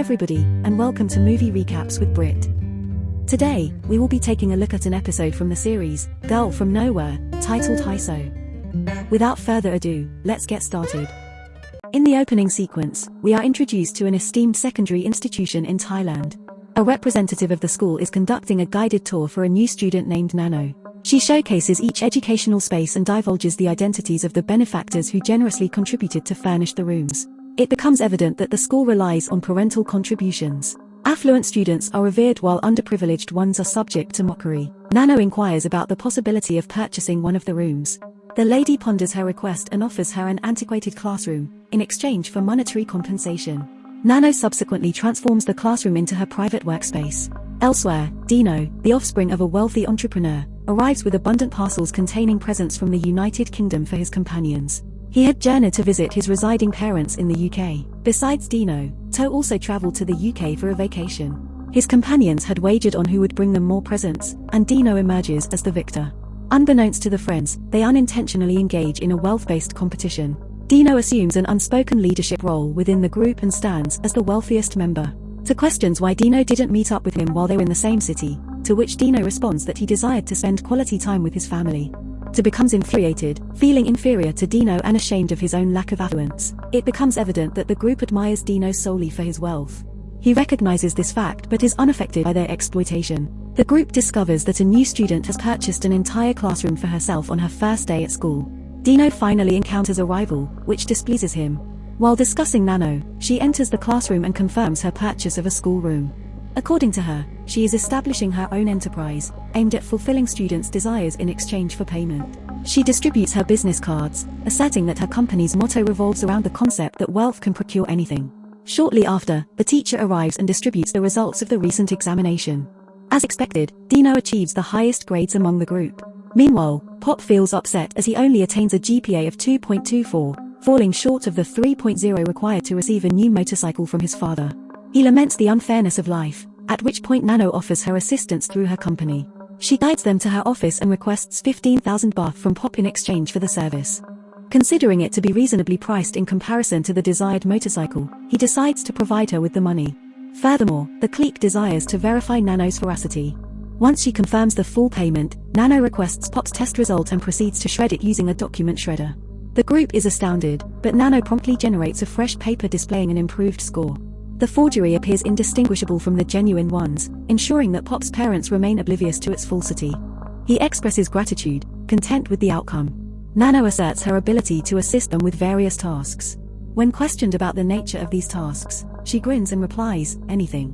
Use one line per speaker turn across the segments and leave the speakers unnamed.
everybody, and welcome to Movie Recaps with Brit. Today, we will be taking a look at an episode from the series, Girl from Nowhere, titled HiSo. Without further ado, let's get started. In the opening sequence, we are introduced to an esteemed secondary institution in Thailand. A representative of the school is conducting a guided tour for a new student named Nanno. She showcases each educational space and divulges the identities of the benefactors who generously contributed to furnish the rooms. It becomes evident that the school relies on parental contributions. Affluent students are revered while underprivileged ones are subject to mockery. Nanno inquires about the possibility of purchasing one of the rooms. The lady ponders her request and offers her an antiquated classroom, in exchange for monetary compensation. Nanno subsequently transforms the classroom into her private workspace. Elsewhere, Dino, the offspring of a wealthy entrepreneur, arrives with abundant parcels containing presents from the United Kingdom for his companions. He had journeyed to visit his residing parents in the UK. Besides Dino, To also travelled to the UK for a vacation. His companions had wagered on who would bring them more presents, and Dino emerges as the victor. Unbeknownst to the friends, they unintentionally engage in a wealth-based competition. Dino assumes an unspoken leadership role within the group and stands as the wealthiest member. To questions why Dino didn't meet up with him while they were in the same city, to which Dino responds that he desired to spend quality time with his family. To becomes infuriated, feeling inferior to Dino and ashamed of his own lack of affluence. It becomes evident that the group admires Dino solely for his wealth. He recognizes this fact but is unaffected by their exploitation. The group discovers that a new student has purchased an entire classroom for herself on her first day at school. Dino finally encounters a rival, which displeases him. While discussing Nanno, she enters the classroom and confirms her purchase of a schoolroom. According to her, she is establishing her own enterprise, aimed at fulfilling students' desires in exchange for payment. She distributes her business cards, asserting that her company's motto revolves around the concept that wealth can procure anything. Shortly after, the teacher arrives and distributes the results of the recent examination. As expected, Dino achieves the highest grades among the group. Meanwhile, Pop feels upset as he only attains a GPA of 2.24, falling short of the 3.0 required to receive a new motorcycle from his father. He laments the unfairness of life, at which point Nanno offers her assistance through her company. She guides them to her office and requests 15,000 baht from Pop in exchange for the service. Considering it to be reasonably priced in comparison to the desired motorcycle, he decides to provide her with the money. Furthermore, the clique desires to verify Nanno's veracity. Once she confirms the full payment, Nanno requests Pop's test result and proceeds to shred it using a document shredder. The group is astounded, but Nanno promptly generates a fresh paper displaying an improved score. The forgery appears indistinguishable from the genuine ones, ensuring that Pop's parents remain oblivious to its falsity. He expresses gratitude, content with the outcome. Nanno asserts her ability to assist them with various tasks. When questioned about the nature of these tasks, she grins and replies, anything.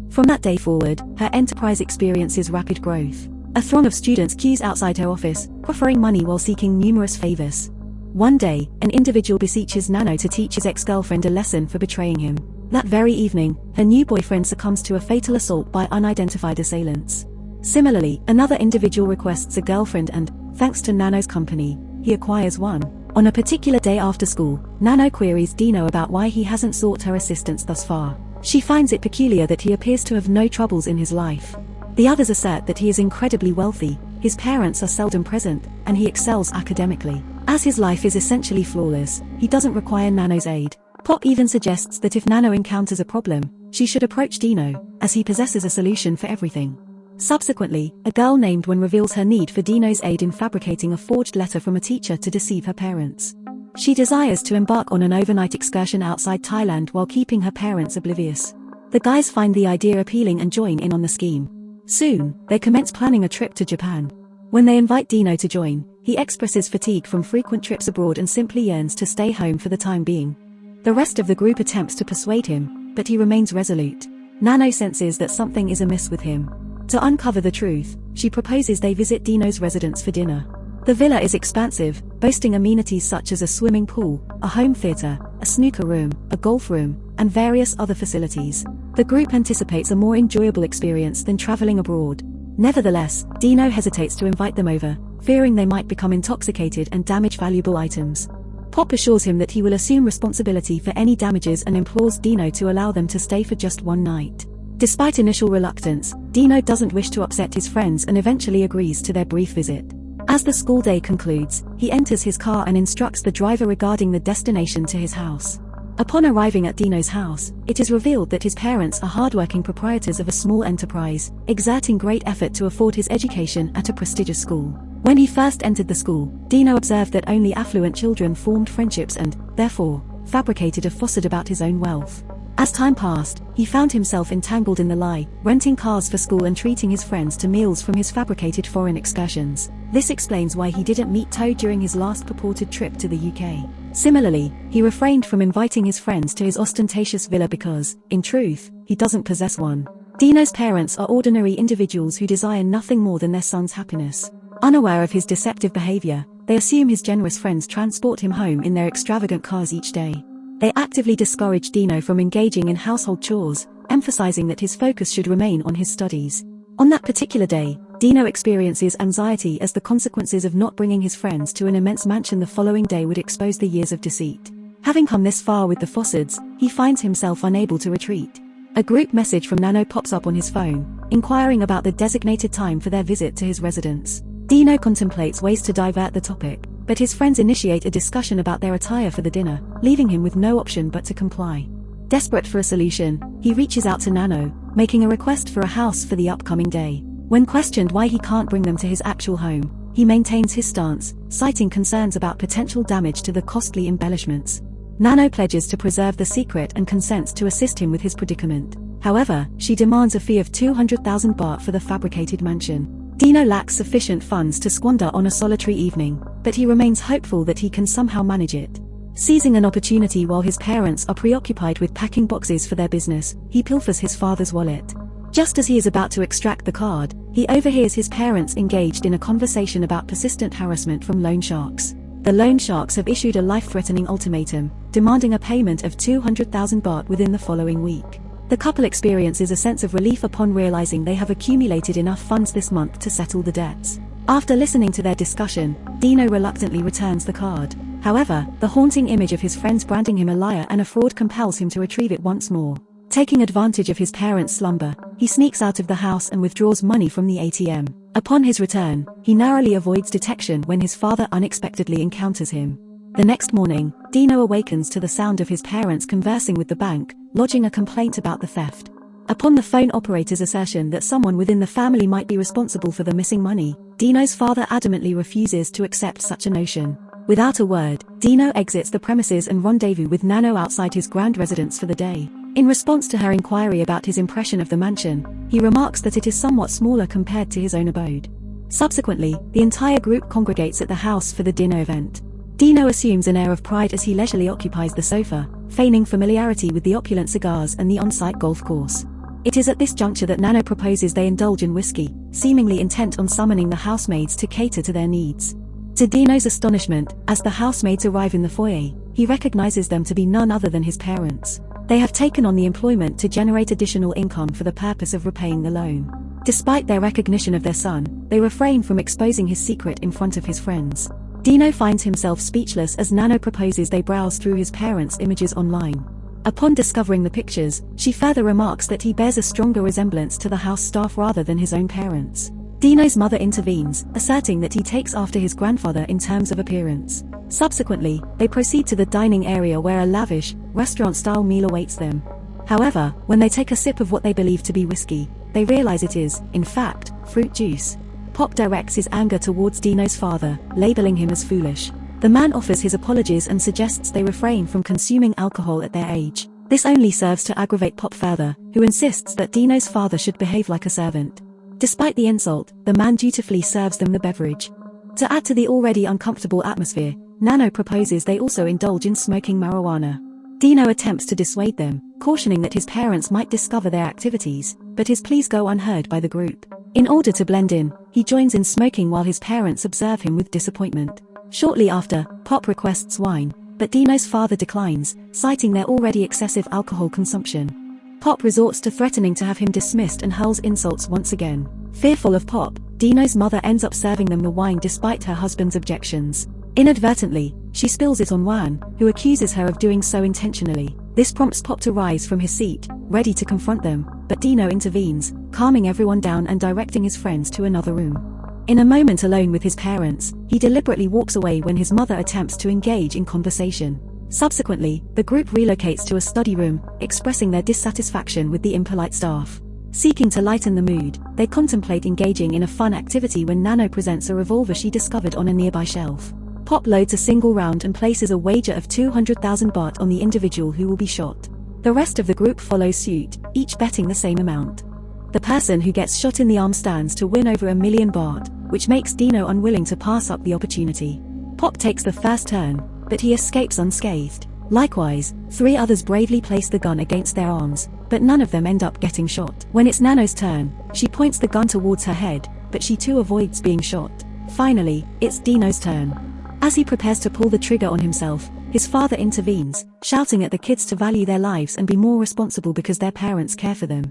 From that day forward, her enterprise experiences rapid growth. A throng of students queues outside her office, proffering money while seeking numerous favors. One day, an individual beseeches Nanno to teach his ex-girlfriend a lesson for betraying him. That very evening, her new boyfriend succumbs to a fatal assault by unidentified assailants. Similarly, another individual requests a girlfriend and, thanks to Nanno's company, he acquires one. On a particular day after school, Nanno queries Dino about why he hasn't sought her assistance thus far. She finds it peculiar that he appears to have no troubles in his life. The others assert that he is incredibly wealthy, his parents are seldom present, and he excels academically. As his life is essentially flawless, he doesn't require Nanno's aid. Pop even suggests that if Nanno encounters a problem, she should approach Dino, as he possesses a solution for everything. Subsequently, a girl named Wen reveals her need for Dino's aid in fabricating a forged letter from a teacher to deceive her parents. She desires to embark on an overnight excursion outside Thailand while keeping her parents oblivious. The guys find the idea appealing and join in on the scheme. Soon, they commence planning a trip to Japan. When they invite Dino to join, he expresses fatigue from frequent trips abroad and simply yearns to stay home for the time being. The rest of the group attempts to persuade him, but he remains resolute. Nanno senses that something is amiss with him. To uncover the truth, she proposes they visit Dino's residence for dinner. The villa is expansive, boasting amenities such as a swimming pool, a home theater, a snooker room, a golf room, and various other facilities. The group anticipates a more enjoyable experience than traveling abroad. Nevertheless, Dino hesitates to invite them over, fearing they might become intoxicated and damage valuable items. Pop assures him that he will assume responsibility for any damages and implores Dino to allow them to stay for just one night. Despite initial reluctance, Dino doesn't wish to upset his friends and eventually agrees to their brief visit. As the school day concludes, he enters his car and instructs the driver regarding the destination to his house. Upon arriving at Dino's house, it is revealed that his parents are hardworking proprietors of a small enterprise, exerting great effort to afford his education at a prestigious school. When he first entered the school, Dino observed that only affluent children formed friendships and, therefore, fabricated a facade about his own wealth. As time passed, he found himself entangled in the lie, renting cars for school and treating his friends to meals from his fabricated foreign excursions. This explains why he didn't meet Toad during his last purported trip to the UK. Similarly, he refrained from inviting his friends to his ostentatious villa because, in truth, he doesn't possess one. Dino's parents are ordinary individuals who desire nothing more than their son's happiness. Unaware of his deceptive behavior, they assume his generous friends transport him home in their extravagant cars each day. They actively discourage Dino from engaging in household chores, emphasizing that his focus should remain on his studies. On that particular day, Dino experiences anxiety as the consequences of not bringing his friends to an immense mansion the following day would expose the years of deceit. Having come this far with the facades, he finds himself unable to retreat. A group message from Nanno pops up on his phone, inquiring about the designated time for their visit to his residence. Dino contemplates ways to divert the topic, but his friends initiate a discussion about their attire for the dinner, leaving him with no option but to comply. Desperate for a solution, he reaches out to Nanno, making a request for a house for the upcoming day. When questioned why he can't bring them to his actual home, he maintains his stance, citing concerns about potential damage to the costly embellishments. Nanno pledges to preserve the secret and consents to assist him with his predicament. However, she demands a fee of 200,000 baht for the fabricated mansion. Dino lacks sufficient funds to squander on a solitary evening, but he remains hopeful that he can somehow manage it. Seizing an opportunity while his parents are preoccupied with packing boxes for their business, he pilfers his father's wallet. Just as he is about to extract the card, he overhears his parents engaged in a conversation about persistent harassment from loan sharks. The loan sharks have issued a life-threatening ultimatum, demanding a payment of 200,000 baht within the following week. The couple experiences a sense of relief upon realizing they have accumulated enough funds this month to settle the debts. After listening to their discussion, Dino reluctantly returns the card. However, the haunting image of his friends branding him a liar and a fraud compels him to retrieve it once more. Taking advantage of his parents' slumber, he sneaks out of the house and withdraws money from the ATM. Upon his return, he narrowly avoids detection when his father unexpectedly encounters him. The next morning, Dino awakens to the sound of his parents conversing with the bank, lodging a complaint about the theft. Upon the phone operator's assertion that someone within the family might be responsible for the missing money, Dino's father adamantly refuses to accept such a notion. Without a word, Dino exits the premises and rendezvous with Nanno outside his grand residence for the day. In response to her inquiry about his impression of the mansion, he remarks that it is somewhat smaller compared to his own abode. Subsequently, the entire group congregates at the house for the dinner event. Dino assumes an air of pride as he leisurely occupies the sofa, feigning familiarity with the opulent cigars and the on-site golf course. It is at this juncture that Nanno proposes they indulge in whiskey, seemingly intent on summoning the housemaids to cater to their needs. To Dino's astonishment, as the housemaids arrive in the foyer, he recognizes them to be none other than his parents. They have taken on the employment to generate additional income for the purpose of repaying the loan. Despite their recognition of their son, they refrain from exposing his secret in front of his friends. Dino finds himself speechless as Nanno proposes they browse through his parents' images online. Upon discovering the pictures, she further remarks that he bears a stronger resemblance to the house staff rather than his own parents. Dino's mother intervenes, asserting that he takes after his grandfather in terms of appearance. Subsequently, they proceed to the dining area where a lavish, restaurant-style meal awaits them. However, when they take a sip of what they believe to be whiskey, they realize it is, in fact, fruit juice. Pop directs his anger towards Dino's father, labeling him as foolish. The man offers his apologies and suggests they refrain from consuming alcohol at their age. This only serves to aggravate Pop further, who insists that Dino's father should behave like a servant. Despite the insult, the man dutifully serves them the beverage. To add to the already uncomfortable atmosphere, Nanno proposes they also indulge in smoking marijuana. Dino attempts to dissuade them, cautioning that his parents might discover their activities, but his pleas go unheard by the group. In order to blend in, he joins in smoking while his parents observe him with disappointment. Shortly after, Pop requests wine, but Dino's father declines, citing their already excessive alcohol consumption. Pop resorts to threatening to have him dismissed and hurls insults once again. Fearful of Pop, Dino's mother ends up serving them the wine despite her husband's objections. Inadvertently, she spills it on Wan, who accuses her of doing so intentionally. This prompts Pop to rise from his seat, ready to confront them, but Dino intervenes, calming everyone down and directing his friends to another room. In a moment alone with his parents, he deliberately walks away when his mother attempts to engage in conversation. Subsequently, the group relocates to a study room, expressing their dissatisfaction with the impolite staff. Seeking to lighten the mood, they contemplate engaging in a fun activity when Nanno presents a revolver she discovered on a nearby shelf. Pop loads a single round and places a wager of 200,000 baht on the individual who will be shot. The rest of the group follows suit, each betting the same amount. The person who gets shot in the arm stands to win over 1 million baht, which makes Dino unwilling to pass up the opportunity. Pop takes the first turn, but he escapes unscathed. Likewise, 3 others bravely place the gun against their arms, but none of them end up getting shot. When it's Nanno's turn, she points the gun towards her head, but she too avoids being shot. Finally, it's Dino's turn. As he prepares to pull the trigger on himself, his father intervenes, shouting at the kids to value their lives and be more responsible because their parents care for them.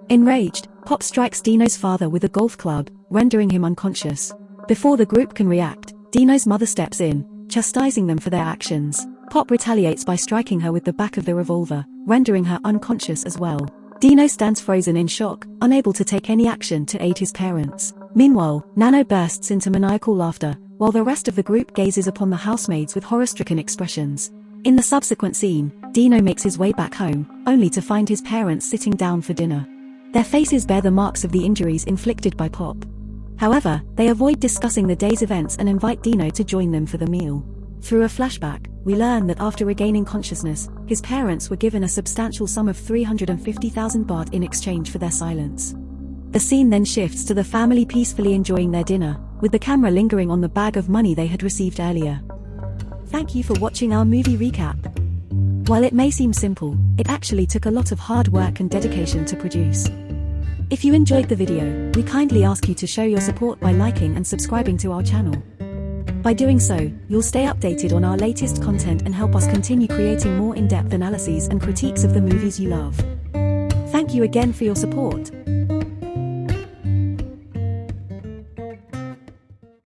Enraged, Pop strikes Dino's father with a golf club, rendering him unconscious. Before the group can react, Dino's mother steps in, chastising them for their actions. Pop retaliates by striking her with the back of the revolver, rendering her unconscious as well. Dino stands frozen in shock, unable to take any action to aid his parents. Meanwhile, Nanno bursts into maniacal laughter, while the rest of the group gazes upon the housemaids with horror-stricken expressions. In the subsequent scene, Dino makes his way back home, only to find his parents sitting down for dinner. Their faces bear the marks of the injuries inflicted by Pop. However, they avoid discussing the day's events and invite Dino to join them for the meal. Through a flashback, we learn that after regaining consciousness, his parents were given a substantial sum of 350,000 baht in exchange for their silence. The scene then shifts to the family peacefully enjoying their dinner, with the camera lingering on the bag of money they had received earlier. Thank you for watching our movie recap. While it may seem simple, it actually took a lot of hard work and dedication to produce. If you enjoyed the video, we kindly ask you to show your support by liking and subscribing to our channel. By doing so, you'll stay updated on our latest content and help us continue creating more in-depth analyses and critiques of the movies you love. Thank you again for your support.